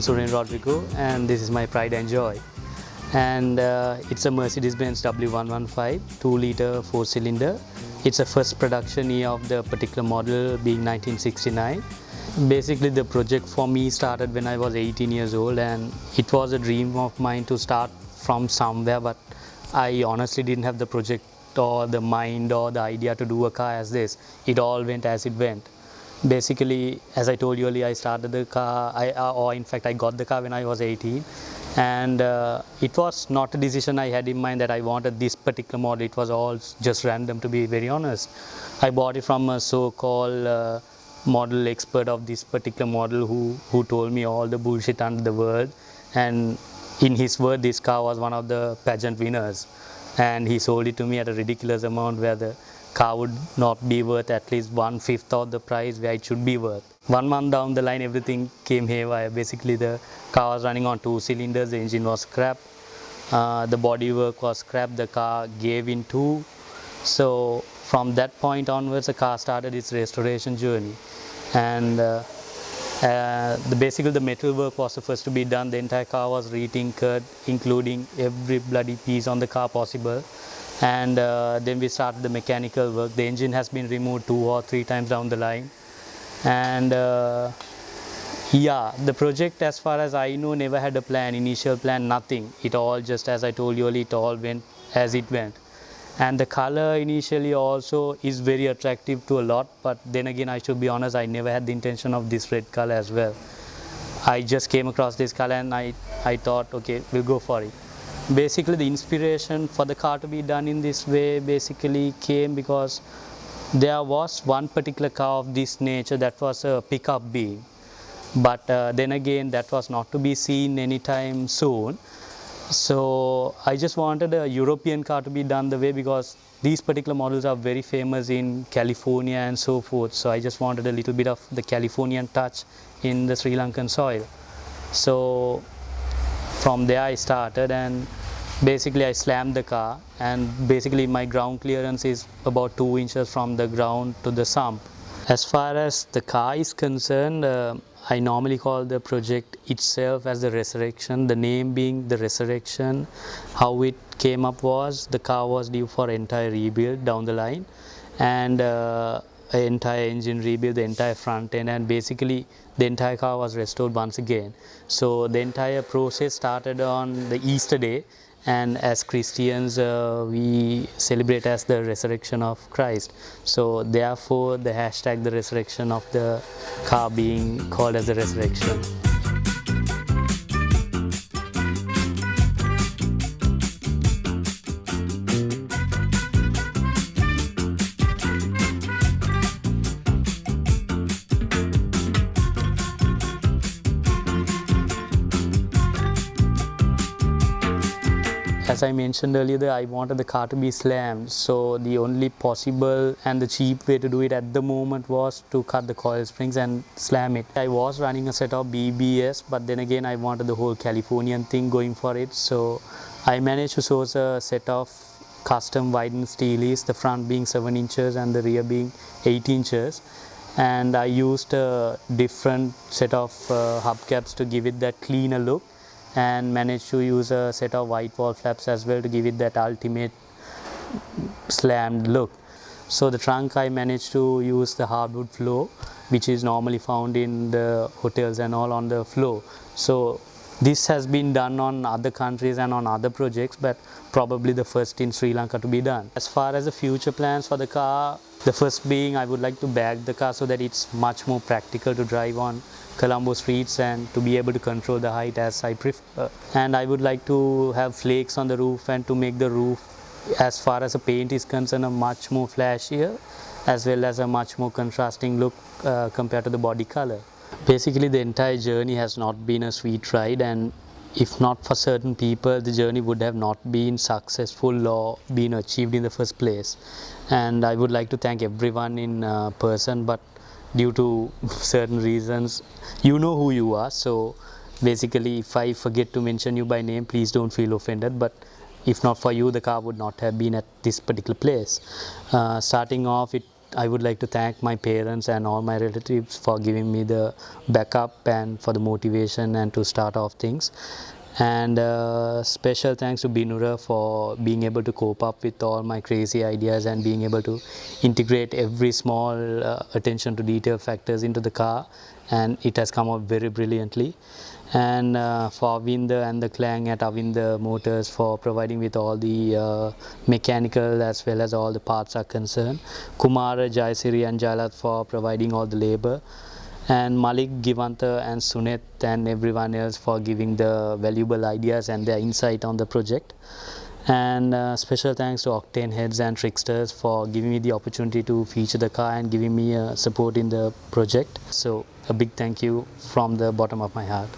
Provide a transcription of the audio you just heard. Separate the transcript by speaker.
Speaker 1: Suren Rodrigo, and this is my pride and joy. And it's a Mercedes-Benz W115 2-liter 4-cylinder. It's a first production year of the particular model being 1969. Basically the project for me started when I was 18 years old, and it was a dream of mine to start from somewhere, but I honestly didn't have the project or the mind or the idea to do a car as this. It all went as it went. Basically, as I told you earlier, I started the car, or in fact I got the car when I was 18, and it was not a decision I had in mind that I wanted this particular model. It was all just random, to be very honest. I bought it from a so-called model expert of this particular model who told me all the bullshit under the world, and in his word this car was one of the pageant winners, and he sold it to me at a ridiculous amount where the car would not be worth at least 1/5 of the price where it should be worth. 1 month down the line everything came haywire. Basically the car was running on 2 cylinders, the engine was scrap, the bodywork was scrap, the car gave in two. So from that point onwards the car started its restoration journey, and basically the metal work was the first to be done. The entire car was retinkered, including every bloody piece on the car possible, and then we started the mechanical work. The engine has been removed 2 or 3 times down the line, and yeah, the project as far as I know never had a plan, initial plan, nothing. It all just, as I told you earlier, it all went as it went. And the color initially also is very attractive to a lot, but then again I should be honest, I never had the intention of this red color as well. I just came across this color and I thought, okay, we'll go for it. Basically the inspiration for the car to be done in this way basically came because there was one particular car of this nature that was a pickup being, but then again that was not to be seen anytime soon. So I just wanted a European car to be done the way, because these particular models are very famous in California and so forth. So I just wanted a little bit of the Californian touch in the Sri Lankan soil. So from there I started, and basically I slammed the car, and basically my ground clearance is about 2 inches from the ground to the sump. As far as the car is concerned, I normally call the project itself as the Resurrection, the name being the Resurrection. How it came up was the car was due for entire rebuild down the line, and entire engine rebuild, the entire front end, and basically the entire car was restored once again. So the entire process started on the Easter day, and as Christians we celebrate as the resurrection of Christ. So therefore the hashtag the resurrection of the car being called as the Resurrection. As I mentioned earlier, I wanted the car to be slammed, so the only possible and the cheap way to do it at the moment was to cut the coil springs and slam it. I was running a set of BBS, but then again I wanted the whole Californian thing going for it, so I managed to source a set of custom widened steelies, the front being 7 inches and the rear being 8 inches, and I used a different set of hubcaps to give it that cleaner look, and managed to use a set of white wall flaps as well to give it that ultimate slammed look. So the trunk I managed to use the hardwood floor, which is normally found in the hotels and all on the floor. So this has been done on other countries and on other projects, but probably the first in Sri Lanka to be done. As far as the future plans for the car, the first being I would like to bag the car so that it's much more practical to drive on Colombo streets and to be able to control the height as I prefer. And I would like to have flakes on the roof, and to make the roof, as far as the paint is concerned, a much more flashier as well as a much more contrasting look compared to the body color. Basically the entire journey has not been a sweet ride, and if not for certain people the journey would have not been successful or been achieved in the first place. And I would like to thank everyone in person, but due to certain reasons, you know who you are, so basically if I forget to mention you by name, please don't feel offended, but if not for you the car would not have been at this particular place. Starting off, it I would like to thank my parents and all my relatives for giving me the backup and for the motivation and to start off things. And special thanks to Binura for being able to cope up with all my crazy ideas and being able to integrate every small attention to detail factors into the car, and it has come out very brilliantly. And for Avinder and the clan at Avinder Motors for providing with all the mechanical as well as all the parts are concerned. Kumara, Jaisiri and Jalat for providing all the labor, and Malik, Givanta and Sunet and everyone else for giving the valuable ideas and their insight on the project. And special thanks to Octane Heads and Tricksters for giving me the opportunity to feature the car and giving me support in the project. So a big thank you from the bottom of my heart.